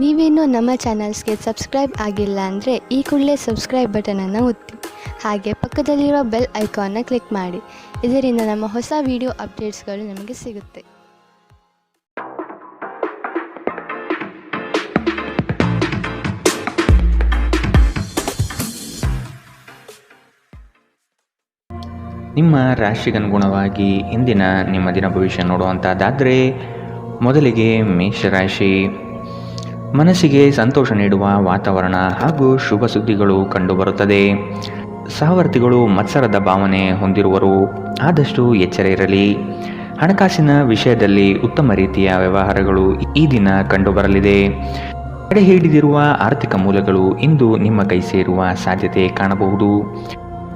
ನೀವೇನೂ ನಮ್ಮ ಚಾನಲ್ಸ್ಗೆ ಸಬ್ಸ್ಕ್ರೈಬ್ ಆಗಿಲ್ಲ ಅಂದರೆ ಈ ಕೂಡಲೇ ಸಬ್ಸ್ಕ್ರೈಬ್ ಬಟನನ್ನು ಒತ್ತಿ. ಹಾಗೆ ಪಕ್ಕದಲ್ಲಿರೋ ಬೆಲ್ ಐಕಾನ್ನ ಕ್ಲಿಕ್ ಮಾಡಿ. ಇದರಿಂದ ನಮ್ಮ ಹೊಸ ವಿಡಿಯೋ ಅಪ್ಡೇಟ್ಸ್ಗಳು ನಿಮಗೆ ಸಿಗುತ್ತೆ. ನಿಮ್ಮ ರಾಶಿಗನುಗುಣವಾಗಿ ಇಂದಿನ ನಿಮ್ಮ ದಿನ ಭವಿಷ್ಯ ನೋಡುವಂಥದ್ದಾದರೆ ಮೊದಲಿಗೆ ಮೇಷರಾಶಿ. ಮನಸ್ಸಿಗೆ ಸಂತೋಷ ನೀಡುವ ವಾತಾವರಣ ಹಾಗೂ ಶುಭ ಸುದ್ದಿಗಳು ಕಂಡುಬರುತ್ತದೆ. ಸಹವರ್ತಿಗಳು ಮತ್ಸರದ ಭಾವನೆ ಹೊಂದಿರುವರು, ಆದಷ್ಟು ಎಚ್ಚರ ಇರಲಿ. ಹಣಕಾಸಿನ ವಿಷಯದಲ್ಲಿ ಉತ್ತಮ ರೀತಿಯ ವ್ಯವಹಾರಗಳು ಈ ದಿನ ಕಂಡುಬರಲಿದೆ. ತಡೆ ಹಿಡಿದಿರುವ ಆರ್ಥಿಕ ಮೂಲಗಳು ಇಂದು ನಿಮ್ಮ ಕೈ ಸೇರುವ ಸಾಧ್ಯತೆ ಕಾಣಬಹುದು.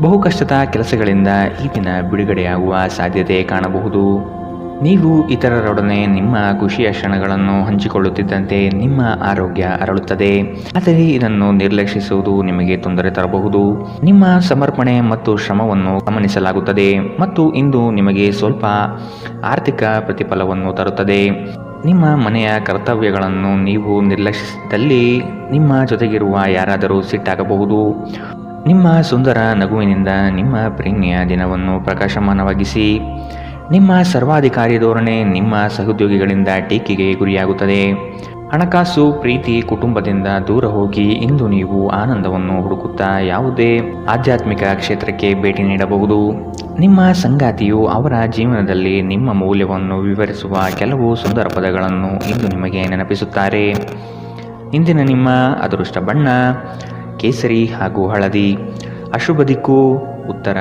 ಬಹು ಕಷ್ಟದ ಕೆಲಸಗಳಿಂದ ಈ ದಿನ ಬಿಡುಗಡೆಯಾಗುವ ಸಾಧ್ಯತೆ ಕಾಣಬಹುದು. ನೀವು ಇತರರೊಡನೆ ನಿಮ್ಮ ಖುಷಿಯ ಕ್ಷಣಗಳನ್ನು ಹಂಚಿಕೊಳ್ಳುತ್ತಿದ್ದಂತೆ ನಿಮ್ಮ ಆರೋಗ್ಯ ಅರಳುತ್ತದೆ, ಆದರೆ ಇದನ್ನು ನಿರ್ಲಕ್ಷಿಸುವುದು ನಿಮಗೆ ತೊಂದರೆ ತರಬಹುದು. ನಿಮ್ಮ ಸಮರ್ಪಣೆ ಮತ್ತು ಶ್ರಮವನ್ನು ಗಮನಿಸಲಾಗುತ್ತದೆ ಮತ್ತು ಇಂದು ನಿಮಗೆ ಸ್ವಲ್ಪ ಆರ್ಥಿಕ ಪ್ರತಿಫಲವನ್ನು ತರುತ್ತದೆ. ನಿಮ್ಮ ಮನೆಯ ಕರ್ತವ್ಯಗಳನ್ನು ನೀವು ನಿರ್ಲಕ್ಷಿಸಿದಲ್ಲಿ ನಿಮ್ಮ ಜೊತೆಗಿರುವ ಯಾರಾದರೂ ಸಿಟ್ಟಾಗಬಹುದು. ನಿಮ್ಮ ಸುಂದರ ನಗುವಿನಿಂದ ನಿಮ್ಮ ಪ್ರೀತಿಯ ದಿನವನ್ನು ಪ್ರಕಾಶಮಾನವಾಗಿಸಿ. ನಿಮ್ಮ ಸರ್ವಾಧಿಕಾರಿ ಧೋರಣೆ ನಿಮ್ಮ ಸಹೋದ್ಯೋಗಿಗಳಿಂದ ಟೀಕೆಗೆ ಗುರಿಯಾಗುತ್ತದೆ. ಹಣಕಾಸು, ಪ್ರೀತಿ, ಕುಟುಂಬದಿಂದ ದೂರ ಹೋಗಿ ಇಂದು ನೀವು ಆನಂದವನ್ನು ಹುಡುಕುತ್ತಾ ಯಾವುದೇ ಆಧ್ಯಾತ್ಮಿಕ ಕ್ಷೇತ್ರಕ್ಕೆ ಭೇಟಿ ನೀಡಬಹುದು. ನಿಮ್ಮ ಸಂಗಾತಿಯು ಅವರ ಜೀವನದಲ್ಲಿ ನಿಮ್ಮ ಮೌಲ್ಯವನ್ನು ವಿವರಿಸುವ ಕೆಲವು ಸುಂದರ ಪದಗಳನ್ನು ಇಂದು ನಿಮಗೆ ನೆನಪಿಸುತ್ತಾರೆ. ಇಂದಿನ ನಿಮ್ಮ ಅದೃಷ್ಟ ಬಣ್ಣ ಕೇಸರಿ ಹಾಗೂ ಹಳದಿ. ಅಶುಭ ದಿಕ್ಕು ಉತ್ತರ.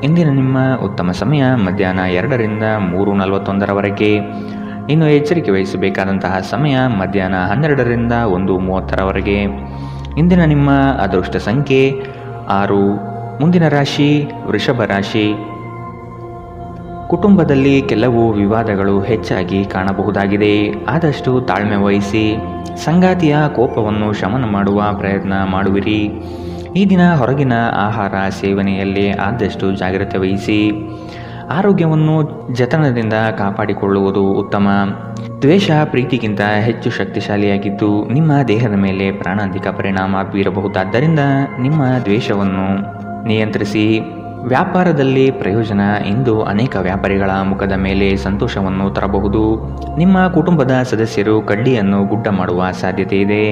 ಇಂದಿನ ನಿಮ್ಮ ಉತ್ತಮ ಸಮಯ ಮಧ್ಯಾಹ್ನ 2ರಿಂದ 3:41 ಇನ್ನು ಎಚ್ಚರಿಕೆ ವಹಿಸಬೇಕಾದಂತಹ ಸಮಯ ಮಧ್ಯಾಹ್ನ 12ರಿಂದ 1:30 ಇಂದಿನ ನಿಮ್ಮ ಅದೃಷ್ಟ ಸಂಖ್ಯೆ 6. ಮುಂದಿನ ರಾಶಿ ವೃಷಭ ರಾಶಿ. ಕುಟುಂಬದಲ್ಲಿ ಕೆಲವು ವಿವಾದಗಳು ಹೆಚ್ಚಾಗಿ ಕಾಣಬಹುದಾಗಿದೆ, ಆದಷ್ಟು ತಾಳ್ಮೆ ವಹಿಸಿ. ಸಂಗಾತಿಯ ಕೋಪವನ್ನು ಶಮನ ಮಾಡುವ ಪ್ರಯತ್ನ ಮಾಡುವಿರಿ. ಈ ದಿನ ಹೊರಗಿನ ಆಹಾರ ಸೇವನೆಯಲ್ಲಿ ಆದಷ್ಟು ಜಾಗ್ರತೆ ವಹಿಸಿ. ಆರೋಗ್ಯವನ್ನು ಜತನದಿಂದ ಕಾಪಾಡಿಕೊಳ್ಳುವುದು ಉತ್ತಮ. ದ್ವೇಷ ಪ್ರೀತಿಗಿಂತ ಹೆಚ್ಚು ಶಕ್ತಿಶಾಲಿಯಾಗಿದ್ದು ನಿಮ್ಮ ದೇಹದ ಮೇಲೆ ಪ್ರಾಣಾಂತಿಕ ಪರಿಣಾಮ ಬೀರಬಹುದಾದ್ದರಿಂದ ನಿಮ್ಮ ದ್ವೇಷವನ್ನು ನಿಯಂತ್ರಿಸಿ. ವ್ಯಾಪಾರದಲ್ಲಿ ಪ್ರಯೋಜನ ಇಂದು ಅನೇಕ ವ್ಯಾಪಾರಿಗಳ ಮುಖದ ಮೇಲೆ ಸಂತೋಷವನ್ನು ತರಬಹುದು. ನಿಮ್ಮ ಕುಟುಂಬದ ಸದಸ್ಯರು ಕಡ್ಡಿಯನ್ನು ಗುಡ್ಡ ಮಾಡುವ ಸಾಧ್ಯತೆ ಇದೆ.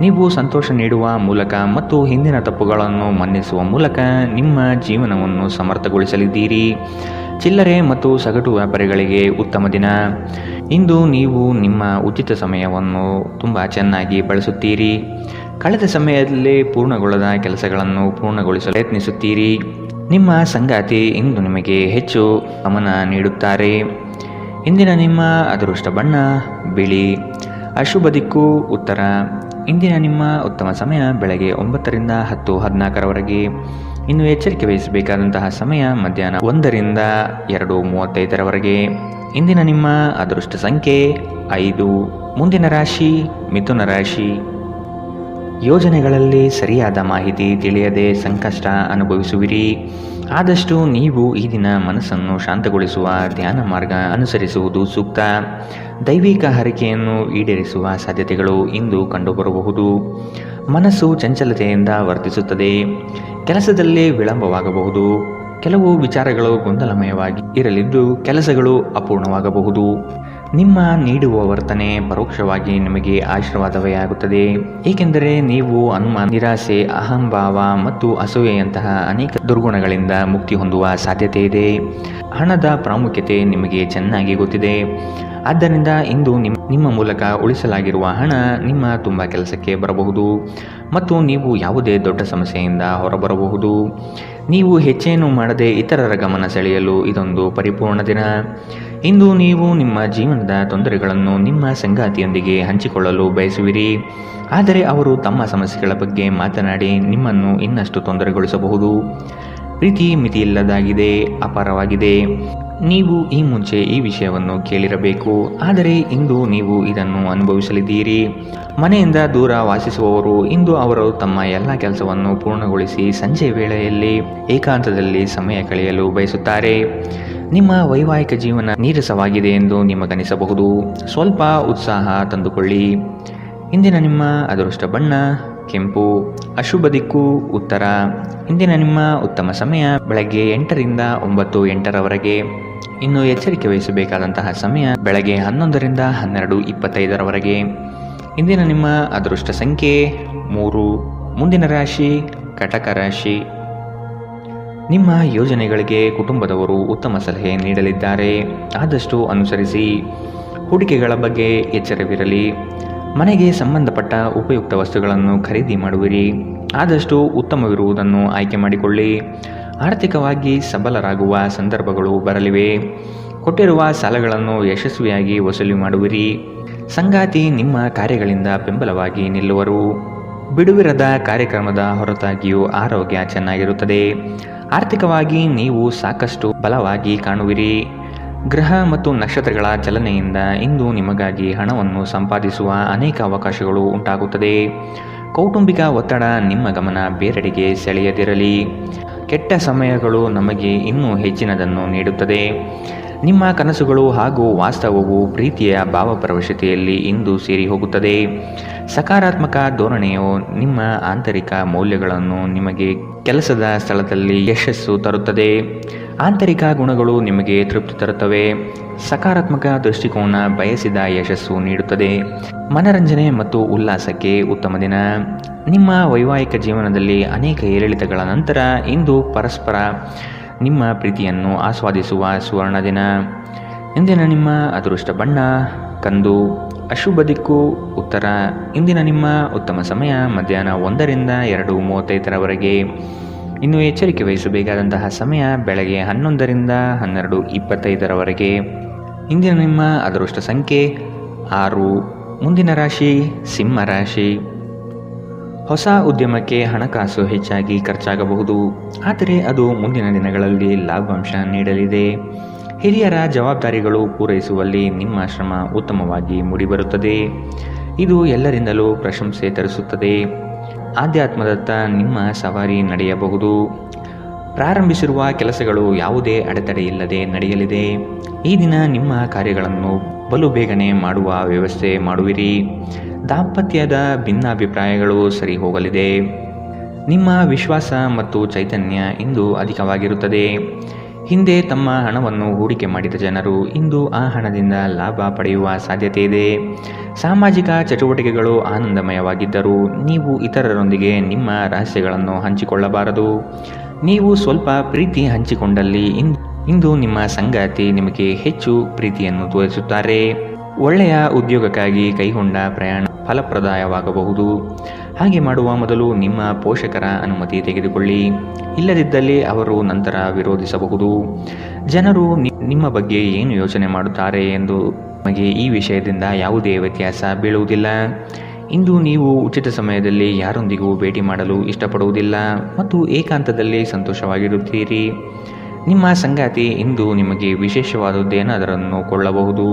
ನೀವು ಸಂತೋಷ ನೀಡುವ ಮೂಲಕ ಮತ್ತು ಹಿಂದಿನ ತಪ್ಪುಗಳನ್ನು ಮನ್ನಿಸುವ ಮೂಲಕ ನಿಮ್ಮ ಜೀವನವನ್ನು ಸಮರ್ಥಗೊಳಿಸಲಿದ್ದೀರಿ. ಚಿಲ್ಲರೆ ಮತ್ತು ಸಗಟು ವ್ಯಾಪಾರಿಗಳಿಗೆ ಉತ್ತಮ ದಿನ. ಇಂದು ನೀವು ನಿಮ್ಮ ಉಚಿತ ಸಮಯವನ್ನು ತುಂಬ ಚೆನ್ನಾಗಿ ಬಳಸುತ್ತೀರಿ. ಕಳೆದ ಸಮಯದಲ್ಲಿ ಪೂರ್ಣಗೊಳ್ಳದ ಕೆಲಸಗಳನ್ನು ಪೂರ್ಣಗೊಳಿಸಲು ಪ್ರಯತ್ನಿಸುತ್ತೀರಿ. ನಿಮ್ಮ ಸಂಗಾತಿ ಇಂದು ನಿಮಗೆ ಹೆಚ್ಚು ಗಮನ ನೀಡುತ್ತಾರೆ. ಇಂದಿನ ನಿಮ್ಮ ಅದೃಷ್ಟ ಬಣ್ಣ ಬಿಳಿ. ಅಶುಭ ದಿಕ್ಕು ಉತ್ತರ. ಇಂದಿನ ನಿಮ್ಮ ಉತ್ತಮ ಸಮಯ ಬೆಳಗ್ಗೆ 9ರಿಂದ 10:14 ಇನ್ನು ಎಚ್ಚರಿಕೆ ವಹಿಸಬೇಕಾದಂತಹ ಸಮಯ ಮಧ್ಯಾಹ್ನ 1ರಿಂದ 2:35 ಇಂದಿನ ನಿಮ್ಮ ಅದೃಷ್ಟ ಸಂಖ್ಯೆ 5. ಮುಂದಿನ ರಾಶಿ ಮಿಥುನ ರಾಶಿ. ಯೋಜನೆಗಳಲ್ಲಿ ಸರಿಯಾದ ಮಾಹಿತಿ ತಿಳಿಯದೆ ಸಂಕಷ್ಟ ಅನುಭವಿಸುವಿರಿ. ಆದಷ್ಟು ನೀವು ಈ ದಿನ ಮನಸ್ಸನ್ನು ಶಾಂತಗೊಳಿಸುವ ಧ್ಯಾನ ಮಾರ್ಗ ಅನುಸರಿಸುವುದು ಸೂಕ್ತ. ದೈವಿಕ ಹರಕೆಯನ್ನು ಈಡೇರಿಸುವ ಸಾಧ್ಯತೆಗಳು ಇಂದು ಕಂಡುಬರಬಹುದು. ಮನಸ್ಸು ಚಂಚಲತೆಯಿಂದ ವರ್ತಿಸುತ್ತದೆ. ಕೆಲಸದಲ್ಲಿ ವಿಳಂಬವಾಗಬಹುದು. ಕೆಲವು ವಿಚಾರಗಳು ಗೊಂದಲಮಯವಾಗಿ ಇರಲಿದ್ದು ಕೆಲಸಗಳು ಅಪೂರ್ಣವಾಗಬಹುದು. ನಿಮ್ಮ ನೀಡುವ ವರ್ತನೆ ಪರೋಕ್ಷವಾಗಿ ನಿಮಗೆ ಆಶೀರ್ವಾದವೇ ಆಗುತ್ತದೆ, ಏಕೆಂದರೆ ನೀವು ಅನುಮಾನ, ನಿರಾಸೆ, ಅಹಂಭಾವ ಮತ್ತು ಅಸೂಯೆಯಂತಹ ಅನೇಕ ದುರ್ಗುಣಗಳಿಂದ ಮುಕ್ತಿ ಹೊಂದುವ ಸಾಧ್ಯತೆ ಇದೆ. ಹಣದ ಪ್ರಾಮುಖ್ಯತೆ ನಿಮಗೆ ಚೆನ್ನಾಗಿ ಗೊತ್ತಿದೆ, ಆದ್ದರಿಂದ ಇಂದು ನಿಮ್ಮ ಮೂಲಕ ಉಳಿಸಲಾಗಿರುವ ಹಣ ನಿಮ್ಮ ತುಂಬ ಕೆಲಸಕ್ಕೆ ಬರಬಹುದು ಮತ್ತು ನೀವು ಯಾವುದೇ ದೊಡ್ಡ ಸಮಸ್ಯೆಯಿಂದ ಹೊರಬರಬಹುದು. ನೀವು ಹೆಚ್ಚೇನು ಮಾಡದೆ ಇತರರ ಗಮನ ಸೆಳೆಯಲು ಇದೊಂದು ಪರಿಪೂರ್ಣ ದಿನ. ಇಂದು ನೀವು ನಿಮ್ಮ ಜೀವನದ ತೊಂದರೆಗಳನ್ನು ನಿಮ್ಮ ಸಂಗಾತಿಯೊಂದಿಗೆ ಹಂಚಿಕೊಳ್ಳಲು ಬಯಸುವಿರಿ, ಆದರೆ ಅವರು ತಮ್ಮ ಸಮಸ್ಯೆಗಳ ಬಗ್ಗೆ ಮಾತನಾಡಿ ನಿಮ್ಮನ್ನು ಇನ್ನಷ್ಟು ತೊಂದರೆಗೊಳಿಸಬಹುದು. ಪ್ರೀತಿ ಮಿತಿಯಿಲ್ಲದಾಗಿದೆ, ಅಪಾರವಾಗಿದೆ. ನೀವು ಈ ಮುಂಚೆ ಈ ವಿಷಯವನ್ನು ಕೇಳಿರಬೇಕು, ಆದರೆ ಇಂದು ನೀವು ಇದನ್ನು ಅನುಭವಿಸಲಿದ್ದೀರಿ. ಮನೆಯಿಂದ ದೂರ ವಾಸಿಸುವವರು ಇಂದು ಅವರು ತಮ್ಮ ಎಲ್ಲ ಕೆಲಸವನ್ನು ಪೂರ್ಣಗೊಳಿಸಿ ಸಂಜೆ ವೇಳೆಯಲ್ಲಿ ಏಕಾಂತದಲ್ಲಿ ಸಮಯ ಕಳೆಯಲು ಬಯಸುತ್ತಾರೆ. ನಿಮ್ಮ ವೈವಾಹಿಕ ಜೀವನ ನೀರಸವಾಗಿದೆ ಎಂದು ನಿಮಗನಿಸಬಹುದು. ಸ್ವಲ್ಪ ಉತ್ಸಾಹ ತಂದುಕೊಳ್ಳಿ. ಇಂದಿನ ನಿಮ್ಮ ಅದೃಷ್ಟ ಬಣ್ಣ ಕೆಂಪು. ಅಶುಭ ದಿಕ್ಕು ಉತ್ತರ. ಇಂದಿನ ನಿಮ್ಮ ಉತ್ತಮ ಸಮಯ ಬೆಳಗ್ಗೆ 8ರಿಂದ 9:08ರವರೆಗೆ. ಇನ್ನು ಎಚ್ಚರಿಕೆ ವಹಿಸಬೇಕಾದಂತಹ ಸಮಯ ಬೆಳಗ್ಗೆ 11ರಿಂದ 12:25ರವರೆಗೆ. ಇಂದಿನ ನಿಮ್ಮ ಅದೃಷ್ಟ ಸಂಖ್ಯೆ 3. ಮುಂದಿನ ರಾಶಿ ಕಟಕ ರಾಶಿ. ನಿಮ್ಮ ಯೋಜನೆಗಳಿಗೆ ಕುಟುಂಬದವರು ಉತ್ತಮ ಸಲಹೆ ನೀಡಲಿದ್ದಾರೆ, ಆದಷ್ಟು ಅನುಸರಿಸಿ. ಹೂಡಿಕೆಗಳ ಬಗ್ಗೆ ಎಚ್ಚರವಿರಲಿ. ಮನೆಗೆ ಸಂಬಂಧಪಟ್ಟ ಉಪಯುಕ್ತ ವಸ್ತುಗಳನ್ನು ಖರೀದಿ ಮಾಡುವಿರಿ, ಆದಷ್ಟು ಉತ್ತಮವಿರುವುದನ್ನು ಆಯ್ಕೆ ಮಾಡಿಕೊಳ್ಳಿ. ಆರ್ಥಿಕವಾಗಿ ಸಬಲರಾಗುವ ಸಂದರ್ಭಗಳು ಬರಲಿವೆ. ಕೊಟ್ಟಿರುವ ಸಾಲಗಳನ್ನು ಯಶಸ್ವಿಯಾಗಿ ವಸೂಲಿ ಮಾಡುವಿರಿ. ಸಂಗಾತಿ ನಿಮ್ಮ ಕಾರ್ಯಗಳಿಂದ ಬೆಂಬಲವಾಗಿ ನಿಲ್ಲುವರು. ಬಿಡುವಿರದ ಕಾರ್ಯಕ್ರಮದ ಹೊರತಾಗಿಯೂ ಆರೋಗ್ಯ ಚೆನ್ನಾಗಿರುತ್ತದೆ. ಆರ್ಥಿಕವಾಗಿ ನೀವು ಸಾಕಷ್ಟು ಬಲವಾಗಿ ಕಾಣುವಿರಿ. ಗ್ರಹ ಮತ್ತು ನಕ್ಷತ್ರಗಳ ಚಲನೆಯಿಂದ ಇಂದು ನಿಮಗಾಗಿ ಹಣವನ್ನು ಸಂಪಾದಿಸುವ ಅನೇಕ ಅವಕಾಶಗಳು ಉಂಟಾಗುತ್ತದೆ. ಕೌಟುಂಬಿಕ ಒತ್ತಡ ನಿಮ್ಮ ಗಮನ ಬೇರೆಡೆಗೆ ಸೆಳೆಯದಿರಲಿ. ಕೆಟ್ಟ ಸಮಯಗಳು ನಮಗೆ ಇನ್ನೂ ಹೆಚ್ಚಿನದನ್ನು ನೀಡುತ್ತದೆ. ನಿಮ್ಮ ಕನಸುಗಳು ಹಾಗೂ ವಾಸ್ತವವು ಪ್ರೀತಿಯ ಭಾವಪ್ರವಶತೆಯಲ್ಲಿ ಇಂದು ಸೇರಿ ಹೋಗುತ್ತದೆ. ಸಕಾರಾತ್ಮಕ ಧೋರಣೆಯು ನಿಮ್ಮ ಆಂತರಿಕ ಮೌಲ್ಯಗಳನ್ನು ನಿಮಗೆ ಕೆಲಸದ ಸ್ಥಳದಲ್ಲಿ ಯಶಸ್ಸು ತರುತ್ತದೆ. ಆಂತರಿಕ ಗುಣಗಳು ನಿಮಗೆ ತೃಪ್ತಿ ತರುತ್ತವೆ. ಸಕಾರಾತ್ಮಕ ದೃಷ್ಟಿಕೋನ ಬಯಸಿದ ಯಶಸ್ಸು ನೀಡುತ್ತದೆ. ಮನರಂಜನೆ ಮತ್ತು ಉಲ್ಲಾಸಕ್ಕೆ ಉತ್ತಮ ದಿನ. ನಿಮ್ಮ ವೈವಾಹಿಕ ಜೀವನದಲ್ಲಿ ಅನೇಕ ಏರಿಳಿತಗಳ ನಂತರ ಇಂದು ಪರಸ್ಪರ ನಿಮ್ಮ ಪ್ರೀತಿಯನ್ನು ಆಸ್ವಾದಿಸುವ ಸುವರ್ಣ ದಿನ. ಇಂದಿನ ನಿಮ್ಮ ಅದೃಷ್ಟ ಬಣ್ಣ ಕಂದು. ಅಶುಭ ದಿಕ್ಕು ಉತ್ತರ. ಇಂದಿನ ನಿಮ್ಮ ಉತ್ತಮ ಸಮಯ ಮಧ್ಯಾಹ್ನ 1ರಿಂದ 2:35ರವರೆಗೆ. ಇನ್ನು ಎಚ್ಚರಿಕೆ ವಹಿಸಬೇಕಾದಂತಹ ಸಮಯ ಬೆಳಗ್ಗೆ 11ರಿಂದ 12:25ರವರೆಗೆ. ಇಂದಿನ ನಿಮ್ಮ ಅದೃಷ್ಟ ಸಂಖ್ಯೆ 6. ಮುಂದಿನ ರಾಶಿ ಸಿಂಹ ರಾಶಿ. ಹೊಸ ಉದ್ಯಮಕ್ಕೆ ಹಣಕಾಸು ಹೆಚ್ಚಾಗಿ ಖರ್ಚಾಗಬಹುದು, ಆದರೆ ಅದು ಮುಂದಿನ ದಿನಗಳಲ್ಲಿ ಲಾಭಾಂಶ ನೀಡಲಿದೆ. ಹಿರಿಯರ ಜವಾಬ್ದಾರಿಗಳು ಪೂರೈಸುವಲ್ಲಿ ನಿಮ್ಮ ಶ್ರಮ ಉತ್ತಮವಾಗಿ ಮೂಡಿಬರುತ್ತದೆ. ಇದು ಎಲ್ಲರಿಂದಲೂ ಪ್ರಶಂಸೆ ತರಿಸುತ್ತದೆ. ಆಧ್ಯಾತ್ಮದತ್ತ ನಿಮ್ಮ ಸವಾರಿ ನಡೆಯಬಹುದು. ಪ್ರಾರಂಭಿಸಿರುವ ಕೆಲಸಗಳು ಯಾವುದೇ ಅಡೆತಡೆಯಿಲ್ಲದೆ ನಡೆಯಲಿದೆ. ಈ ದಿನ ನಿಮ್ಮ ಕಾರ್ಯಗಳನ್ನು ಬಲು ಬೇಗನೆ ಮಾಡುವ ವ್ಯವಸ್ಥೆ ಮಾಡುವಿರಿ. ದಾಂಪತ್ಯದ ಭಿನ್ನಾಭಿಪ್ರಾಯಗಳು ಸರಿ ಹೋಗಲಿದೆ. ನಿಮ್ಮ ವಿಶ್ವಾಸ ಮತ್ತು ಚೈತನ್ಯ ಇಂದು ಅಧಿಕವಾಗಿರುತ್ತದೆ. ಹಿಂದೆ ತಮ್ಮ ಹಣವನ್ನು ಹೂಡಿಕೆ ಮಾಡಿದ ಜನರು ಇಂದು ಆ ಹಣದಿಂದ ಲಾಭ ಪಡೆಯುವ ಸಾಧ್ಯತೆ ಇದೆ. ಸಾಮಾಜಿಕ ಚಟುವಟಿಕೆಗಳು ಆನಂದಮಯವಾಗಿದ್ದರೂ ನೀವು ಇತರರೊಂದಿಗೆ ನಿಮ್ಮ ರಹಸ್ಯಗಳನ್ನು ಹಂಚಿಕೊಳ್ಳಬಾರದು. ನೀವು ಸ್ವಲ್ಪ ಪ್ರೀತಿ ಹಂಚಿಕೊಂಡಲ್ಲಿ ಇಂದು ನಿಮ್ಮ ಸಂಗಾತಿ ನಿಮಗೆ ಹೆಚ್ಚು ಪ್ರೀತಿಯನ್ನು ತೋರಿಸುತ್ತಾರೆ. ಒಳ್ಳೆಯ ಉದ್ಯೋಗಕ್ಕಾಗಿ ಕೈಗೊಂಡ ಪ್ರಯಾಣ ಫಲಪ್ರದಾಯವಾಗಬಹುದು. ಹಾಗೆ ಮಾಡುವ ಮೊದಲು ನಿಮ್ಮ ಪೋಷಕರ ಅನುಮತಿ ತೆಗೆದುಕೊಳ್ಳಿ. ಇಲ್ಲದಿದ್ದಲ್ಲಿ ಅವರು ನಂತರ ವಿರೋಧಿಸಬಹುದು. ಜನರು ನಿಮ್ಮ ಬಗ್ಗೆ ಏನು ಯೋಚನೆ ಮಾಡುತ್ತಾರೆ ಎಂದು ನಿಮಗೆ ಈ ವಿಷಯದಿಂದ ಯಾವುದೇ ವ್ಯತ್ಯಾಸ ಬೀಳುವುದಿಲ್ಲ. ಇಂದು ನೀವು ಉಚಿತ ಸಮಯದಲ್ಲಿ ಯಾರೊಂದಿಗೂ ಭೇಟಿ ಮಾಡಲು ಇಷ್ಟಪಡುವುದಿಲ್ಲ ಮತ್ತು ಏಕಾಂತದಲ್ಲಿ ಸಂತೋಷವಾಗಿರುತ್ತೀರಿ. ನಿಮ್ಮ ಸಂಗಾತಿ ಇಂದು ನಿಮಗೆ ವಿಶೇಷವಾದದ್ದೇನಾದರನ್ನು ಕೊಳ್ಳಬಹುದು.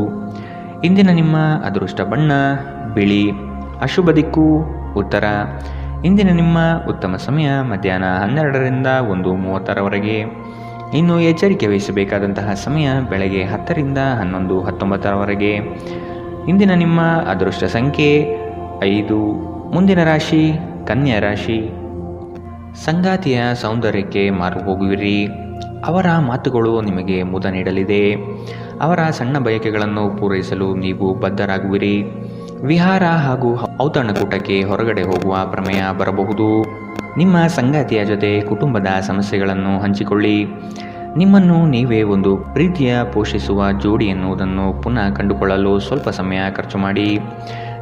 ಇಂದಿನ ನಿಮ್ಮ ಅದೃಷ್ಟ ಬಣ್ಣ ಬಿಳಿ. ಅಶುಭ ದಿಕ್ಕು ಉತ್ತರ. ಇಂದಿನ ನಿಮ್ಮ ಉತ್ತಮ ಸಮಯ ಮಧ್ಯಾಹ್ನ 12ರಿಂದ 1:30ರವರೆಗೆ. ಇನ್ನು ಎಚ್ಚರಿಕೆ ವಹಿಸಬೇಕಾದಂತಹ ಸಮಯ ಬೆಳಗ್ಗೆ 10ರಿಂದ 11:19ರವರೆಗೆ. ಇಂದಿನ ನಿಮ್ಮ ಅದೃಷ್ಟ ಸಂಖ್ಯೆ 5. ಮುಂದಿನ ರಾಶಿ ಕನ್ಯಾ ರಾಶಿ. ಸಂಗಾತಿಯ ಸೌಂದರ್ಯಕ್ಕೆ ಮಾರು ಹೋಗುವಿರಿ. ಅವರ ಮಾತುಗಳು ನಿಮಗೆ ಮುದ ನೀಡಲಿದೆ. ಅವರ ಸಣ್ಣ ಬಯಕೆಗಳನ್ನು ಪೂರೈಸಲು ನೀವು ಬದ್ಧರಾಗುವಿರಿ. ವಿಹಾರ ಹಾಗೂ ಔತಣಕೂಟಕ್ಕೆ ಹೊರಗಡೆ ಹೋಗುವ ಪ್ರಮೇಯ ಬರಬಹುದು. ನಿಮ್ಮ ಸಂಗಾತಿಯ ಜೊತೆ ಕುಟುಂಬದ ಸಮಸ್ಯೆಗಳನ್ನು ಹಂಚಿಕೊಳ್ಳಿ. ನಿಮ್ಮನ್ನು ನೀವೇ ಒಂದು ಪ್ರೀತಿಯ ಪೋಷಿಸುವ ಜೋಡಿ ಎನ್ನುವುದನ್ನು ಪುನಃ ಕಂಡುಕೊಳ್ಳಲು ಸ್ವಲ್ಪ ಸಮಯ ಖರ್ಚು ಮಾಡಿ.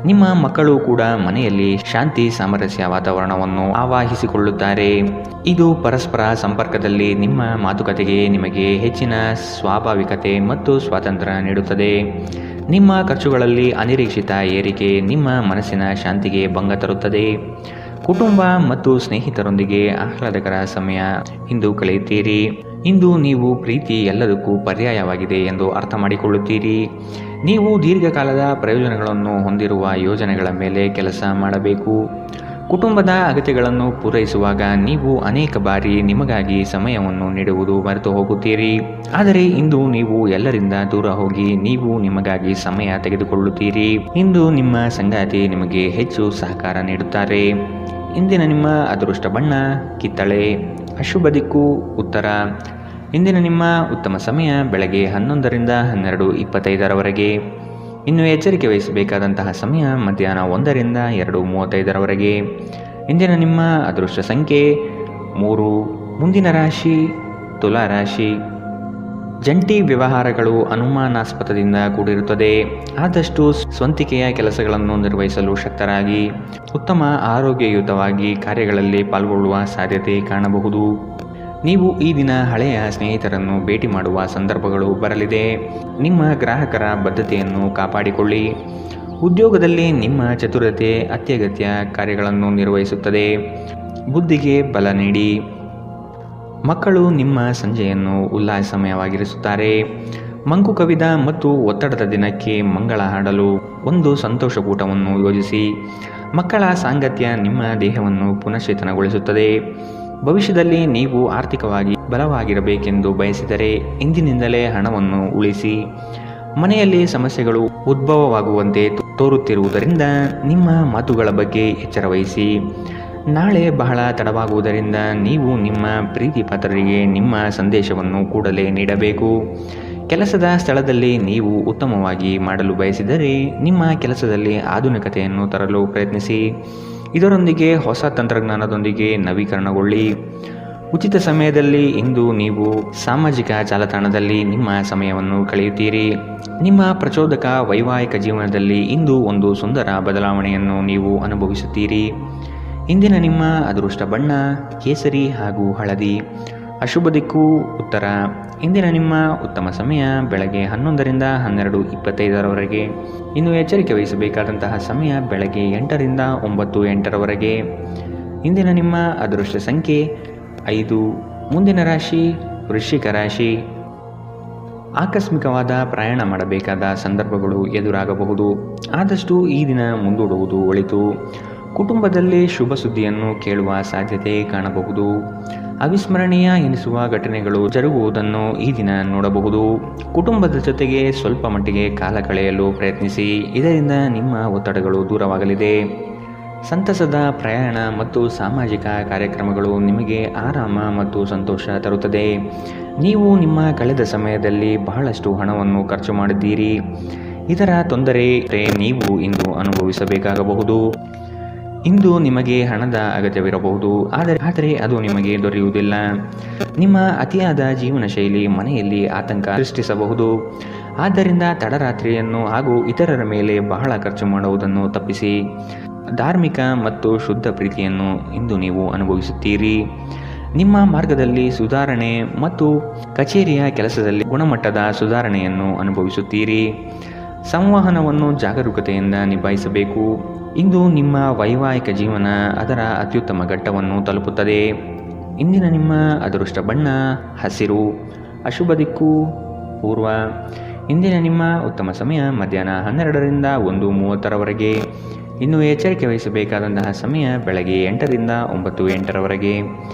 ನಿಮ್ಮ ಮಕ್ಕಳು ಕೂಡ ಮನೆಯಲ್ಲಿ ಶಾಂತಿ ಸಾಮರಸ್ಯ ವಾತಾವರಣವನ್ನು ಆವಾಹಿಸಿಕೊಳ್ಳುತ್ತಾರೆ. ಇದು ಪರಸ್ಪರ ಸಂಪರ್ಕದಲ್ಲಿ ನಿಮ್ಮ ಮಾತುಕತೆಗೆ ನಿಮಗೆ ಹೆಚ್ಚಿನ ಸ್ವಾಭಾವಿಕತೆ ಮತ್ತು ಸ್ವಾತಂತ್ರ್ಯ ನೀಡುತ್ತದೆ. ನಿಮ್ಮ ಖರ್ಚುಗಳಲ್ಲಿ ಅನಿರೀಕ್ಷಿತ ಏರಿಕೆ ನಿಮ್ಮ ಮನಸ್ಸಿನ ಶಾಂತಿಗೆ ಭಂಗ ತರುತ್ತದೆ. ಕುಟುಂಬ ಮತ್ತು ಸ್ನೇಹಿತರೊಂದಿಗೆ ಆಹ್ಲಾದಕರ ಸಮಯ ಇಂದು ಕಳೆಯುತ್ತೀರಿ. ಇಂದು ನೀವು ಪ್ರೀತಿ ಎಲ್ಲದಕ್ಕೂ ಪರ್ಯಾಯವಾಗಿದೆ ಎಂದು ಅರ್ಥ ಮಾಡಿಕೊಳ್ಳುತ್ತೀರಿ. ನೀವು ದೀರ್ಘಕಾಲದ ಪ್ರಯೋಜನಗಳನ್ನು ಹೊಂದಿರುವ ಯೋಜನೆಗಳ ಮೇಲೆ ಕೆಲಸ ಮಾಡಬೇಕು. ಕುಟುಂಬದ ಅಗತ್ಯಗಳನ್ನು ಪೂರೈಸುವಾಗ ನೀವು ಅನೇಕ ಬಾರಿ ನಿಮಗಾಗಿ ಸಮಯವನ್ನು ನೀಡುವುದು ಮರೆತು ಹೋಗುತ್ತೀರಿ. ಆದರೆ ಇಂದು ನೀವು ಎಲ್ಲರಿಂದ ದೂರ ಹೋಗಿ ನೀವು ನಿಮಗಾಗಿ ಸಮಯ ತೆಗೆದುಕೊಳ್ಳುತ್ತೀರಿ. ಇಂದು ನಿಮ್ಮ ಸಂಗಾತಿ ನಿಮಗೆ ಹೆಚ್ಚು ಸಹಕಾರ ನೀಡುತ್ತಾರೆ. ಇಂದಿನ ನಿಮ್ಮ ಅದೃಷ್ಟ ಬಣ್ಣ ಕಿತ್ತಳೆ. ಅಶುಭ ದಿಕ್ಕು ಉತ್ತರ. ಇಂದಿನ ನಿಮ್ಮ ಉತ್ತಮ ಸಮಯ ಬೆಳಗ್ಗೆ 11ರಿಂದ 12:25 ಇನ್ನು ಎಚ್ಚರಿಕೆ ವಹಿಸಬೇಕಾದಂತಹ ಸಮಯ ಮಧ್ಯಾಹ್ನ 1ರಿಂದ 2:35 ಇಂದಿನ ನಿಮ್ಮ ಅದೃಷ್ಟ ಸಂಖ್ಯೆ 3. ಮುಂದಿನ ರಾಶಿ ತುಲಾ ರಾಶಿ. ಜಂಟಿ ವ್ಯವಹಾರಗಳು ಅನುಮಾನಾಸ್ಪದದಿಂದ ಕೂಡಿರುತ್ತದೆ. ಆದಷ್ಟು ಸ್ವಂತಿಕೆಯ ಕೆಲಸಗಳನ್ನು ನಿರ್ವಹಿಸಲು ಶಕ್ತರಾಗಿ ಉತ್ತಮ ಆರೋಗ್ಯಯುತವಾಗಿ ಕಾರ್ಯಗಳಲ್ಲಿ ಪಾಲ್ಗೊಳ್ಳುವ ಸಾಧ್ಯತೆ ಕಾಣಬಹುದು. ನೀವು ಈ ದಿನ ಹಳೆಯ ಸ್ನೇಹಿತರನ್ನು ಭೇಟಿ ಮಾಡುವ ಸಂದರ್ಭಗಳು ಬರಲಿದೆ. ನಿಮ್ಮ ಗ್ರಾಹಕರ ಬದ್ಧತೆಯನ್ನು ಕಾಪಾಡಿಕೊಳ್ಳಿ. ಉದ್ಯೋಗದಲ್ಲಿ ನಿಮ್ಮ ಚತುರತೆ ಅತ್ಯಗತ್ಯ ಕಾರ್ಯಗಳನ್ನು ನಿರ್ವಹಿಸುತ್ತದೆ. ಬುದ್ಧಿಗೆ ಬಲ ನೀಡಿ. ಮಕ್ಕಳು ನಿಮ್ಮ ಸಂಜೆಯನ್ನು ಉಲ್ಲಾಸಮಯವಾಗಿರಿಸುತ್ತಾರೆ. ಮಂಕು ಕವಿದ ಮತ್ತು ಒತ್ತಡದ ದಿನಕ್ಕೆ ಮಂಗಳ ಹಾಡಲು ಒಂದು ಸಂತೋಷಕೂಟವನ್ನು ಯೋಜಿಸಿ. ಮಕ್ಕಳ ಸಾಂಗತ್ಯ ನಿಮ್ಮ ದೇಹವನ್ನು ಪುನಶ್ಚೇತನಗೊಳಿಸುತ್ತದೆ. ಭವಿಷ್ಯದಲ್ಲಿ ನೀವು ಆರ್ಥಿಕವಾಗಿ ಬಲವಾಗಿರಬೇಕೆಂದು ಬಯಸಿದರೆ ಇಂದಿನಿಂದಲೇ ಹಣವನ್ನು ಉಳಿಸಿ. ಮನೆಯಲ್ಲಿ ಸಮಸ್ಯೆಗಳು ಉದ್ಭವವಾಗುವಂತೆ ತೋರುತ್ತಿರುವುದರಿಂದ ನಿಮ್ಮ ಮಾತುಗಳ ಬಗ್ಗೆ ಎಚ್ಚರ ವಹಿಸಿ. ನಾಳೆ ಬಹಳ ತಡವಾಗುವುದರಿಂದ ನೀವು ನಿಮ್ಮ ಪ್ರೀತಿ ಪಾತ್ರರಿಗೆ ನಿಮ್ಮ ಸಂದೇಶವನ್ನು ಕೂಡಲೇ ನೀಡಬೇಕು. ಕೆಲಸದ ಸ್ಥಳದಲ್ಲಿ ನೀವು ಉತ್ತಮವಾಗಿ ಮಾಡಲು ಬಯಸಿದರೆ ನಿಮ್ಮ ಕೆಲಸದಲ್ಲಿ ಆಧುನಿಕತೆಯನ್ನು ತರಲು ಪ್ರಯತ್ನಿಸಿ. ಇದರೊಂದಿಗೆ ಹೊಸ ತಂತ್ರಜ್ಞಾನದೊಂದಿಗೆ ನವೀಕರಣಗೊಳ್ಳಿ. ಉಚಿತ ಸಮಯದಲ್ಲಿ ಇಂದು ನೀವು ಸಾಮಾಜಿಕ ಜಾಲತಾಣದಲ್ಲಿ ನಿಮ್ಮ ಸಮಯವನ್ನು ಕಳೆಯುತ್ತೀರಿ. ನಿಮ್ಮ ಪ್ರಚೋದಕ ವೈವಾಹಿಕ ಜೀವನದಲ್ಲಿ ಇಂದು ಒಂದು ಸುಂದರ ಬದಲಾವಣೆಯನ್ನು ನೀವು ಅನುಭವಿಸುತ್ತೀರಿ. ಇಂದಿನ ನಿಮ್ಮ ಅದೃಷ್ಟ ಬಣ್ಣ ಕೇಸರಿ ಹಾಗೂ ಹಳದಿ. ಅಶುಭ ದಿಕ್ಕು ಉತ್ತರ. ಇಂದಿನ ನಿಮ್ಮ ಉತ್ತಮ ಸಮಯ ಬೆಳಗ್ಗೆ 11ರಿಂದ 12:25 ಇನ್ನು ಎಚ್ಚರಿಕೆ ವಹಿಸಬೇಕಾದಂತಹ ಸಮಯ ಬೆಳಗ್ಗೆ 8ರಿಂದ 9:08 ಇಂದಿನ ನಿಮ್ಮ ಅದೃಷ್ಟ ಸಂಖ್ಯೆ 5. ಮುಂದಿನ ರಾಶಿ ವೃಶ್ಚಿಕ ರಾಶಿ. ಆಕಸ್ಮಿಕವಾದ ಪ್ರಯಾಣ ಮಾಡಬೇಕಾದ ಸಂದರ್ಭಗಳು ಎದುರಾಗಬಹುದು. ಆದಷ್ಟು ಈ ದಿನ ಮುಂದೂಡುವುದು ಒಳಿತು. ಕುಟುಂಬದಲ್ಲಿ ಶುಭ ಸುದ್ದಿಯನ್ನು ಕೇಳುವ ಸಾಧ್ಯತೆ ಕಾಣಬಹುದು. ಅವಿಸ್ಮರಣೀಯ ಎನಿಸುವ ಘಟನೆಗಳು ಜರುಗುವುದನ್ನು ಈ ದಿನ ನೋಡಬಹುದು. ಕುಟುಂಬದ ಜೊತೆಗೆ ಸ್ವಲ್ಪ ಮಟ್ಟಿಗೆ ಕಾಲ ಕಳೆಯಲು ಪ್ರಯತ್ನಿಸಿ. ಇದರಿಂದ ನಿಮ್ಮ ಒತ್ತಡಗಳು ದೂರವಾಗಲಿದೆ. ಸಂತಸದ ಪ್ರಯಾಣ ಮತ್ತು ಸಾಮಾಜಿಕ ಕಾರ್ಯಕ್ರಮಗಳು ನಿಮಗೆ ಆರಾಮ ಮತ್ತು ಸಂತೋಷ ತರುತ್ತದೆ. ನೀವು ನಿಮ್ಮ ಕಳೆದ ಸಮಯದಲ್ಲಿ ಬಹಳಷ್ಟು ಹಣವನ್ನು ಖರ್ಚು ಮಾಡಿದ್ದೀರಿ. ಇದರ ತೊಂದರೆ ನೀವು ಇಂದು ಅನುಭವಿಸಬೇಕಾಗಬಹುದು. ಇಂದು ನಿಮಗೆ ಹಣದ ಅಗತ್ಯವಿರಬಹುದು, ಆದರೆ ಅದು ನಿಮಗೆ ದೊರೆಯುವುದಿಲ್ಲ. ನಿಮ್ಮ ಅತಿಯಾದ ಜೀವನ ಶೈಲಿ ಮನೆಯಲ್ಲಿ ಆತಂಕ ಸೃಷ್ಟಿಸಬಹುದು. ಆದ್ದರಿಂದ ತಡರಾತ್ರಿಯನ್ನು ಹಾಗೂ ಇತರರ ಮೇಲೆ ಬಹಳ ಖರ್ಚು ಮಾಡುವುದನ್ನು ತಪ್ಪಿಸಿ. ಧಾರ್ಮಿಕ ಮತ್ತು ಶುದ್ಧ ಪ್ರೀತಿಯನ್ನು ಇಂದು ನೀವು ಅನುಭವಿಸುತ್ತೀರಿ. ನಿಮ್ಮ ಮಾರ್ಗದಲ್ಲಿ ಸುಧಾರಣೆ ಮತ್ತು ಕಚೇರಿಯ ಕೆಲಸದಲ್ಲಿ ಗುಣಮಟ್ಟದ ಸುಧಾರಣೆಯನ್ನು ಅನುಭವಿಸುತ್ತೀರಿ. ಸಂವಹನವನ್ನು ಜಾಗರೂಕತೆಯಿಂದ ನಿಭಾಯಿಸಬೇಕು. ಇಂದು ನಿಮ್ಮ ವೈವಾಹಿಕ ಜೀವನ ಅದರ ಅತ್ಯುತ್ತಮ ಘಟ್ಟವನ್ನು ತಲುಪುತ್ತದೆ. ಇಂದಿನ ನಿಮ್ಮ ಅದೃಷ್ಟ ಬಣ್ಣ ಹಸಿರು. ಅಶುಭ ದಿಕ್ಕು ಪೂರ್ವ. ಇಂದಿನ ನಿಮ್ಮ ಉತ್ತಮ ಸಮಯ ಮಧ್ಯಾಹ್ನ 12ರಿಂದ 1:30 ಇನ್ನು ಎಚ್ಚರಿಕೆ ವಹಿಸಬೇಕಾದಂತಹ ಸಮಯ ಬೆಳಗ್ಗೆ 8ರಿಂದ 9:08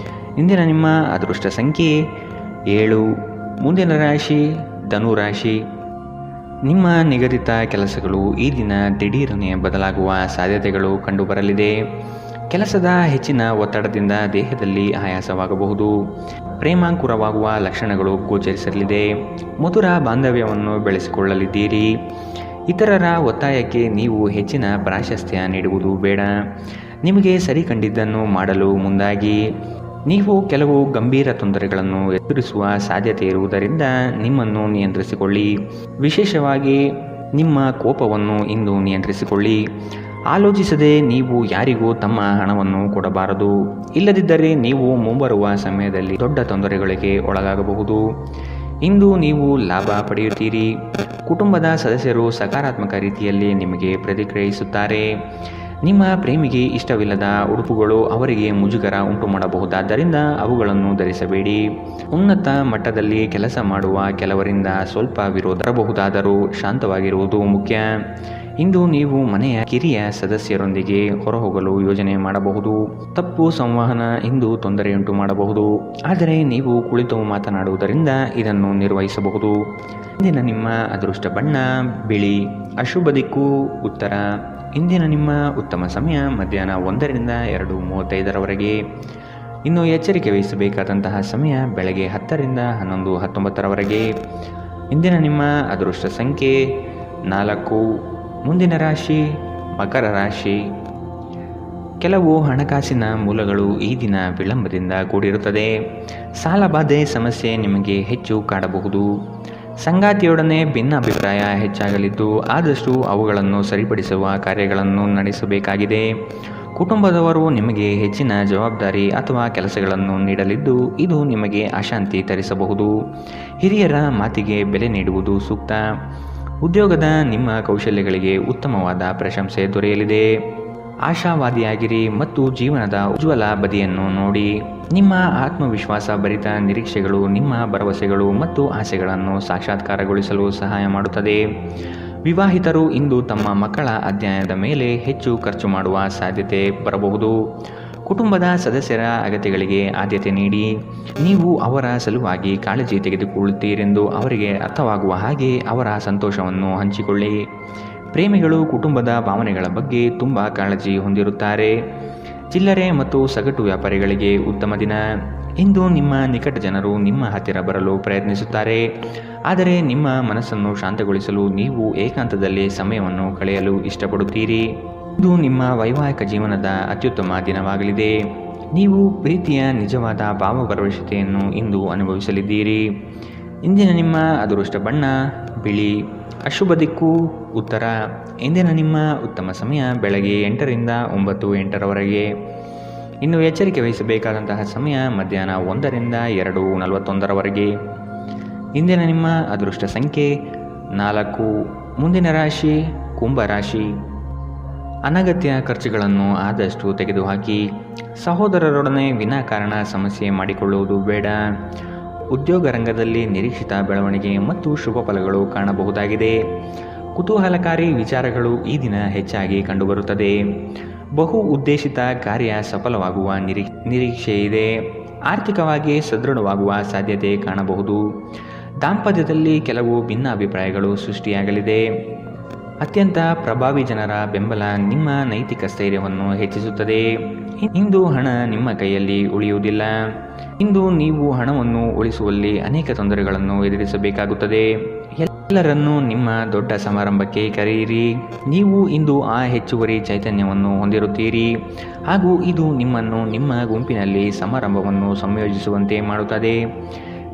ಇಂದಿನ ನಿಮ್ಮ ಅದೃಷ್ಟ ಸಂಖ್ಯೆ 7. ಮುಂದಿನ ರಾಶಿ ಧನು ರಾಶಿ. ನಿಮ್ಮ ನಿಗದಿತ ಕೆಲಸಗಳು ಈ ದಿನ ದಿಢೀರನೆ ಬದಲಾಗುವ ಸಾಧ್ಯತೆಗಳು ಕಂಡುಬರಲಿದೆ. ಕೆಲಸದ ಹೆಚ್ಚಿನ ಒತ್ತಡದಿಂದ ದೇಹದಲ್ಲಿ ಆಯಾಸವಾಗಬಹುದು. ಪ್ರೇಮಾಂಕುರವಾಗುವ ಲಕ್ಷಣಗಳು ಗೋಚರಿಸಲಿದೆ. ಮಧುರ ಬಾಂಧವ್ಯವನ್ನು ಬೆಳೆಸಿಕೊಳ್ಳಲಿದ್ದೀರಿ. ಇತರರ ಒತ್ತಾಯಕ್ಕೆ ನೀವು ಹೆಚ್ಚಿನ ಪ್ರಾಶಸ್ತ್ಯ ನೀಡುವುದು ಬೇಡ. ನಿಮಗೆ ಸರಿ ಕಂಡಿದ್ದನ್ನು ಮಾಡಲು ಮುಂದಾಗಿ. ನೀವು ಕೆಲವು ಗಂಭೀರ ತೊಂದರೆಗಳನ್ನು ಎದುರಿಸುವ ಸಾಧ್ಯತೆ ಇರುವುದರಿಂದ ನಿಮ್ಮನ್ನು ನಿಯಂತ್ರಿಸಿಕೊಳ್ಳಿ. ವಿಶೇಷವಾಗಿ ನಿಮ್ಮ ಕೋಪವನ್ನು ಇಂದು ನಿಯಂತ್ರಿಸಿಕೊಳ್ಳಿ. ಆಲೋಚಿಸದೆ ನೀವು ಯಾರಿಗೂ ತಮ್ಮ ಹಣವನ್ನು ಕೊಡಬಾರದು. ಇಲ್ಲದಿದ್ದರೆ ನೀವು ಮುಂಬರುವ ಸಮಯದಲ್ಲಿ ದೊಡ್ಡ ತೊಂದರೆಗಳಿಗೆ ಒಳಗಾಗಬಹುದು. ಇಂದು ನೀವು ಲಾಭ ಪಡೆಯುತ್ತೀರಿ. ಕುಟುಂಬದ ಸದಸ್ಯರು ಸಕಾರಾತ್ಮಕ ರೀತಿಯಲ್ಲಿ ನಿಮಗೆ ಪ್ರತಿಕ್ರಿಯಿಸುತ್ತಾರೆ. ನಿಮ್ಮ ಪ್ರೇಮಿಗೆ ಇಷ್ಟವಿಲ್ಲದ ಉಡುಪುಗಳು ಅವರಿಗೆ ಮುಜುಗರ ಉಂಟು ಮಾಡಬಹುದಾದ್ದರಿಂದ ಅವುಗಳನ್ನು ಧರಿಸಬೇಡಿ. ಉನ್ನತ ಮಟ್ಟದಲ್ಲಿ ಕೆಲಸ ಮಾಡುವ ಕೆಲವರಿಂದ ಸ್ವಲ್ಪ ವಿರೋಧ ಬರಬಹುದಾದರೂ ಶಾಂತವಾಗಿರುವುದು ಮುಖ್ಯ. ಇಂದು ನೀವು ಮನೆಯ ಕಿರಿಯ ಸದಸ್ಯರೊಂದಿಗೆ ಹೊರಹೋಗಲು ಯೋಜನೆ ಮಾಡಬಹುದು. ತಪ್ಪು ಸಂವಹನ ಇಂದು ತೊಂದರೆಯುಂಟು ಮಾಡಬಹುದು, ಆದರೆ ನೀವು ಕುಳಿತು ಮಾತನಾಡುವುದರಿಂದ ಇದನ್ನು ನಿರ್ವಹಿಸಬಹುದು. ಇಂದಿನ ನಿಮ್ಮ ಅದೃಷ್ಟ ಬಣ್ಣ ಬಿಳಿ. ಅಶುಭ ದಿಕ್ಕು ಉತ್ತರ. ಇಂದಿನ ನಿಮ್ಮ ಉತ್ತಮ ಸಮಯ ಮಧ್ಯಾಹ್ನ 1ರಿಂದ 2:35ರವರೆಗೆ. ಇನ್ನು ಎಚ್ಚರಿಕೆ ವಹಿಸಬೇಕಾದಂತಹ ಸಮಯ ಬೆಳಗ್ಗೆ 10ರಿಂದ 11:19ರವರೆಗೆ. ಇಂದಿನ ನಿಮ್ಮ ಅದೃಷ್ಟ ಸಂಖ್ಯೆ 4. ಮುಂದಿನ ರಾಶಿ ಮಕರ ರಾಶಿ. ಕೆಲವು ಹಣಕಾಸಿನ ಮೂಲಗಳು ಈ ದಿನ ವಿಳಂಬದಿಂದ ಕೂಡಿರುತ್ತದೆ. ಸಾಲಬಾಧೆ ಸಮಸ್ಯೆ ನಿಮಗೆ ಹೆಚ್ಚು ಕಾಡಬಹುದು. ಸಂಗಾತಿಯೊಡನೆ ಭಿನ್ನಾಭಿಪ್ರಾಯ ಹೆಚ್ಚಾಗಲಿದ್ದು ಆದಷ್ಟು ಅವುಗಳನ್ನು ಸರಿಪಡಿಸುವ ಕಾರ್ಯಗಳನ್ನು ನಡೆಸಬೇಕಾಗಿದೆ. ಕುಟುಂಬದವರು ನಿಮಗೆ ಹೆಚ್ಚಿನ ಜವಾಬ್ದಾರಿ ಅಥವಾ ಕೆಲಸಗಳನ್ನು ನೀಡಲಿದ್ದು ಇದು ನಿಮಗೆ ಅಶಾಂತಿ ತರಿಸಬಹುದು. ಹಿರಿಯರ ಮಾತಿಗೆ ಬೆಲೆ ನೀಡುವುದು ಸೂಕ್ತ. ಉದ್ಯೋಗದ ನಿಮ್ಮ ಕೌಶಲ್ಯಗಳಿಗೆ ಉತ್ತಮವಾದ ಪ್ರಶಂಸೆ ದೊರೆಯಲಿದೆ. ಆಶಾವಾದಿಯಾಗಿರಿ ಮತ್ತು ಜೀವನದ ಉಜ್ವಲ ಬದಿಯನ್ನು ನೋಡಿ. ನಿಮ್ಮ ಆತ್ಮವಿಶ್ವಾಸ ಭರಿತ ನಿರೀಕ್ಷೆಗಳು ನಿಮ್ಮ ಭರವಸೆಗಳು ಮತ್ತು ಆಸೆಗಳನ್ನು ಸಾಕ್ಷಾತ್ಕಾರಗೊಳಿಸಲು ಸಹಾಯ ಮಾಡುತ್ತದೆ. ವಿವಾಹಿತರು ಇಂದು ತಮ್ಮ ಮಕ್ಕಳ ಅಧ್ಯಯನದ ಮೇಲೆ ಹೆಚ್ಚು ಖರ್ಚು ಮಾಡುವ ಸಾಧ್ಯತೆ ಬರಬಹುದು. ಕುಟುಂಬದ ಸದಸ್ಯರ ಅಗತ್ಯಗಳಿಗೆ ಆದ್ಯತೆ ನೀಡಿ. ನೀವು ಅವರ ಸಲುವಾಗಿ ಕಾಳಜಿ ತೆಗೆದುಕೊಳ್ಳುತ್ತೀರೆಂದು ಅವರಿಗೆ ಅರ್ಥವಾಗುವ ಹಾಗೆ ಅವರ ಸಂತೋಷವನ್ನು ಹಂಚಿಕೊಳ್ಳಿ. ಪ್ರೇಮಿಗಳು ಕುಟುಂಬದ ಭಾವನೆಗಳ ಬಗ್ಗೆ ತುಂಬ ಕಾಳಜಿ ಹೊಂದಿರುತ್ತಾರೆ. ಚಿಲ್ಲರೆ ಮತ್ತು ಸಗಟು ವ್ಯಾಪಾರಿಗಳಿಗೆ ಉತ್ತಮ ದಿನ. ಇಂದು ನಿಮ್ಮ ನಿಕಟ ಜನರು ನಿಮ್ಮ ಹತ್ತಿರ ಬರಲು ಪ್ರಯತ್ನಿಸುತ್ತಾರೆ, ಆದರೆ ನಿಮ್ಮ ಮನಸ್ಸನ್ನು ಶಾಂತಗೊಳಿಸಲು ನೀವು ಏಕಾಂತದಲ್ಲಿ ಸಮಯವನ್ನು ಕಳೆಯಲು ಇಷ್ಟಪಡುತ್ತೀರಿ. ಇದು ನಿಮ್ಮ ವೈವಾಹಿಕ ಜೀವನದ ಅತ್ಯುತ್ತಮ ದಿನವಾಗಲಿದೆ. ನೀವು ಪ್ರೀತಿಯ ನಿಜವಾದ ಭಾವಭರವಸೆಯನ್ನು ಇಂದು ಅನುಭವಿಸಲಿದ್ದೀರಿ. ಇಂದಿನ ನಿಮ್ಮ ಅದೃಷ್ಟ ಬಣ್ಣ ಬಿಳಿ. ಅಶುಭ ದಿಕ್ಕು ಉತ್ತರ. ಇಂದಿನ ನಿಮ್ಮ ಉತ್ತಮ ಸಮಯ ಬೆಳಗ್ಗೆ 8ರಿಂದ 9:08ರವರೆಗೆ. ಇನ್ನು ಎಚ್ಚರಿಕೆ ವಹಿಸಬೇಕಾದಂತಹ ಸಮಯ ಮಧ್ಯಾಹ್ನ 1ರಿಂದ 2:41ರವರೆಗೆ. ಇಂದಿನ ನಿಮ್ಮ ಅದೃಷ್ಟ ಸಂಖ್ಯೆ 4. ಮುಂದಿನ ರಾಶಿ ಕುಂಭರಾಶಿ. ಅನಗತ್ಯ ಖರ್ಚುಗಳನ್ನು ಆದಷ್ಟು ತೆಗೆದುಹಾಕಿ. ಸಹೋದರರೊಡನೆ ವಿನಾಕಾರಣ ಸಮಸ್ಯೆ ಮಾಡಿಕೊಳ್ಳುವುದು ಬೇಡ. ಉದ್ಯೋಗ ರಂಗದಲ್ಲಿ ನಿರೀಕ್ಷಿತ ಬೆಳವಣಿಗೆ ಮತ್ತು ಶುಭ ಫಲಗಳು ಕಾಣಬಹುದಾಗಿದೆ. ಕುತೂಹಲಕಾರಿ ವಿಚಾರಗಳು ಈ ದಿನ ಹೆಚ್ಚಾಗಿ ಕಂಡುಬರುತ್ತದೆ. ಬಹು ಉದ್ದೇಶಿತ ಕಾರ್ಯ ಸಫಲವಾಗುವ ನಿರೀಕ್ಷೆ ಇದೆ. ಆರ್ಥಿಕವಾಗಿ ಸದೃಢವಾಗುವ ಸಾಧ್ಯತೆ ಕಾಣಬಹುದು. ದಾಂಪತ್ಯದಲ್ಲಿ ಕೆಲವು ಭಿನ್ನಾಭಿಪ್ರಾಯಗಳು ಸೃಷ್ಟಿಯಾಗಲಿದೆ. ಅತ್ಯಂತ ಪ್ರಭಾವಿ ಜನರ ಬೆಂಬಲ ನಿಮ್ಮ ನೈತಿಕ ಸ್ಥೈರ್ಯವನ್ನು ಹೆಚ್ಚಿಸುತ್ತದೆ. ಇಂದು ಹಣ ನಿಮ್ಮ ಕೈಯಲ್ಲಿ ಉಳಿಯುವುದಿಲ್ಲ. ಇಂದು ನೀವು ಹಣವನ್ನು ಉಳಿಸುವಲ್ಲಿ ಅನೇಕ ತೊಂದರೆಗಳನ್ನು ಎದುರಿಸಬೇಕಾಗುತ್ತದೆ. ಎಲ್ಲರನ್ನೂ ನಿಮ್ಮ ದೊಡ್ಡ ಸಮಾರಂಭಕ್ಕೆ ಕರೆಯಿರಿ. ನೀವು ಇಂದು ಆ ಹೆಚ್ಚುವರಿ ಚೈತನ್ಯವನ್ನು ಹೊಂದಿರುತ್ತೀರಿ ಹಾಗೂ ಇದು ನಿಮ್ಮನ್ನು ನಿಮ್ಮ ಗುಂಪಿನಲ್ಲಿ ಸಮಾರಂಭವನ್ನು ಸಂಯೋಜಿಸುವಂತೆ ಮಾಡುತ್ತದೆ.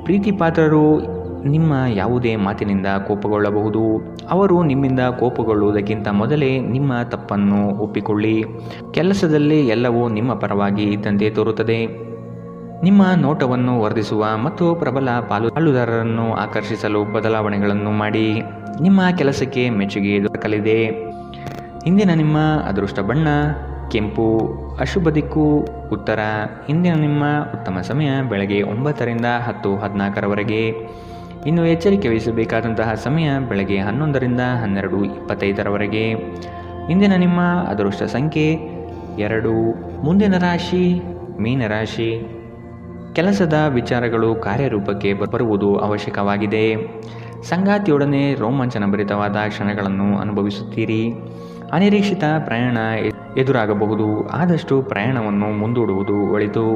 ಪ್ರೀತಿಪಾತ್ರರು ನಿಮ್ಮ ಯಾವುದೇ ಮಾತಿನಿಂದ ಕೋಪಗೊಳ್ಳಬಹುದು. ಅವರು ನಿಮ್ಮಿಂದ ಕೋಪಗೊಳ್ಳುವುದಕ್ಕಿಂತ ಮೊದಲೇ ನಿಮ್ಮ ತಪ್ಪನ್ನು ಒಪ್ಪಿಕೊಳ್ಳಿ. ಕೆಲಸದಲ್ಲಿ ಎಲ್ಲವೂ ನಿಮ್ಮ ಪರವಾಗಿ ಇದ್ದಂತೆ ತೋರುತ್ತದೆ. ನಿಮ್ಮ ನೋಟವನ್ನು ವರ್ಧಿಸುವ ಮತ್ತು ಪ್ರಬಲ ಪಾಲುದಾರರನ್ನು ಆಕರ್ಷಿಸಲು ಬದಲಾವಣೆಗಳನ್ನು ಮಾಡಿ. ನಿಮ್ಮ ಕೆಲಸಕ್ಕೆ ಮೆಚ್ಚುಗೆ ದೊರಕಲಿದೆ. ಇಂದಿನ ನಿಮ್ಮ ಅದೃಷ್ಟ ಬಣ್ಣ ಕೆಂಪು. ಅಶುಭ ದಿಕ್ಕು ಉತ್ತರ. ಇಂದಿನ ನಿಮ್ಮ ಉತ್ತಮ ಸಮಯ ಬೆಳಗ್ಗೆ 9ರಿಂದ 10:14ರವರೆಗೆ. ಇನ್ನು ಎಚ್ಚರಿಕೆ ವಹಿಸಬೇಕಾದಂತಹ ಸಮಯ ಬೆಳಗ್ಗೆ 11ರಿಂದ 12:25ರವರೆಗೆ. ಇಂದಿನ ನಿಮ್ಮ ಅದೃಷ್ಟ ಸಂಖ್ಯೆ 2. ಮುಂದಿನ ರಾಶಿ ಮೀನರಾಶಿ. ಕೆಲಸದ ವಿಚಾರಗಳು ಕಾರ್ಯರೂಪಕ್ಕೆ ಬರುವುದು ಅವಶ್ಯಕವಾಗಿದೆ. ಸಂಗಾತಿಯೊಡನೆ ರೋಮಾಂಚನಭರಿತವಾದ ಕ್ಷಣಗಳನ್ನು ಅನುಭವಿಸುತ್ತೀರಿ. ಅನಿರೀಕ್ಷಿತ ಪ್ರಯಾಣ ಎದುರಾಗಬಹುದು. ಆದಷ್ಟು ಪ್ರಯಾಣವನ್ನು ಮುಂದೂಡುವುದು ಒಳಿತು.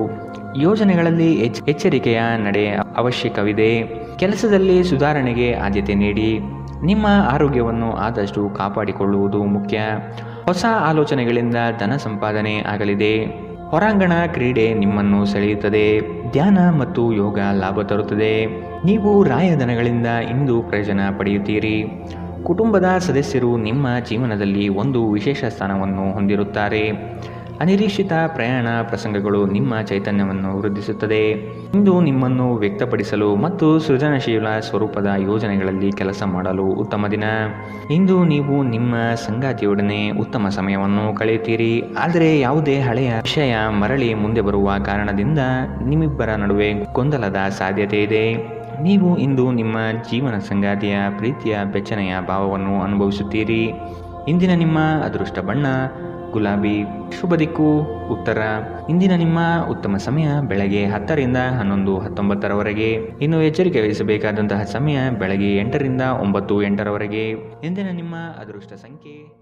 ಯೋಜನೆಗಳಲ್ಲಿ ಎಚ್ಚರಿಕೆಯ ನಡೆ ಅವಶ್ಯಕವಿದೆ. ಕೆಲಸದಲ್ಲಿ ಸುಧಾರಣೆಗೆ ಆದ್ಯತೆ ನೀಡಿ. ನಿಮ್ಮ ಆರೋಗ್ಯವನ್ನು ಆದಷ್ಟು ಕಾಪಾಡಿಕೊಳ್ಳುವುದು ಮುಖ್ಯ. ಹೊಸ ಆಲೋಚನೆಗಳಿಂದ ಧನ ಸಂಪಾದನೆ ಆಗಲಿದೆ. ಹೊರಾಂಗಣ ಕ್ರೀಡೆ ನಿಮ್ಮನ್ನು ಸೆಳೆಯುತ್ತದೆ. ಧ್ಯಾನ ಮತ್ತು ಯೋಗ ಲಾಭ ತರುತ್ತದೆ. ನೀವು ರಾಯಧನಗಳಿಂದ ಇಂದು ಪ್ರಯೋಜನ ಪಡೆಯುತ್ತೀರಿ. ಕುಟುಂಬದ ಸದಸ್ಯರು ನಿಮ್ಮ ಜೀವನದಲ್ಲಿ ಒಂದು ವಿಶೇಷ ಸ್ಥಾನವನ್ನು ಹೊಂದಿರುತ್ತಾರೆ. ಅನಿರೀಕ್ಷಿತ ಪ್ರಯಾಣ ಪ್ರಸಂಗಗಳು ನಿಮ್ಮ ಚೈತನ್ಯವನ್ನು ವೃದ್ಧಿಸುತ್ತದೆ. ಇಂದು ನಿಮ್ಮನ್ನು ವ್ಯಕ್ತಪಡಿಸಲು ಮತ್ತು ಸೃಜನಶೀಲ ಸ್ವರೂಪದ ಯೋಜನೆಗಳಲ್ಲಿ ಕೆಲಸ ಮಾಡಲು ಉತ್ತಮ ದಿನ. ಇಂದು ನೀವು ನಿಮ್ಮ ಸಂಗಾತಿಯೊಡನೆ ಉತ್ತಮ ಸಮಯವನ್ನು ಕಳೆಯುತ್ತೀರಿ. ಆದರೆ ಯಾವುದೇ ಹಳೆಯ ವಿಷಯ ಮರಳಿ ಮುಂದೆ ಬರುವ ಕಾರಣದಿಂದ ನಿಮ್ಮಿಬ್ಬರ ನಡುವೆ ಗೊಂದಲದ ಸಾಧ್ಯತೆ ಇದೆ. ನೀವು ಇಂದು ನಿಮ್ಮ ಜೀವನ ಸಂಗಾತಿಯ ಪ್ರೀತಿಯ ಬೆಚ್ಚನೆಯ ಭಾವವನ್ನು ಅನುಭವಿಸುತ್ತೀರಿ. ಇಂದಿನ ನಿಮ್ಮ ಅದೃಷ್ಟ ಬಣ್ಣ ಗುಲಾಬಿ. ಶುಭ ದಿಕ್ಕು ಉತ್ತರ. ಇಂದಿನ ನಿಮ್ಮ ಉತ್ತಮ ಸಮಯ ಬೆಳಗ್ಗೆ 10 ರಿಂದ 11, 19ರವರೆಗೆ. ಇನ್ನು ಎಚ್ಚರಿಕೆ ವಹಿಸಬೇಕಾದಂತಹ ಸಮಯ ಬೆಳಗ್ಗೆ 8 ರಿಂದ 9, 8ರವರೆಗೆ. ಇಂದಿನ ನಿಮ್ಮ ಅದೃಷ್ಟ ಸಂಖ್ಯೆ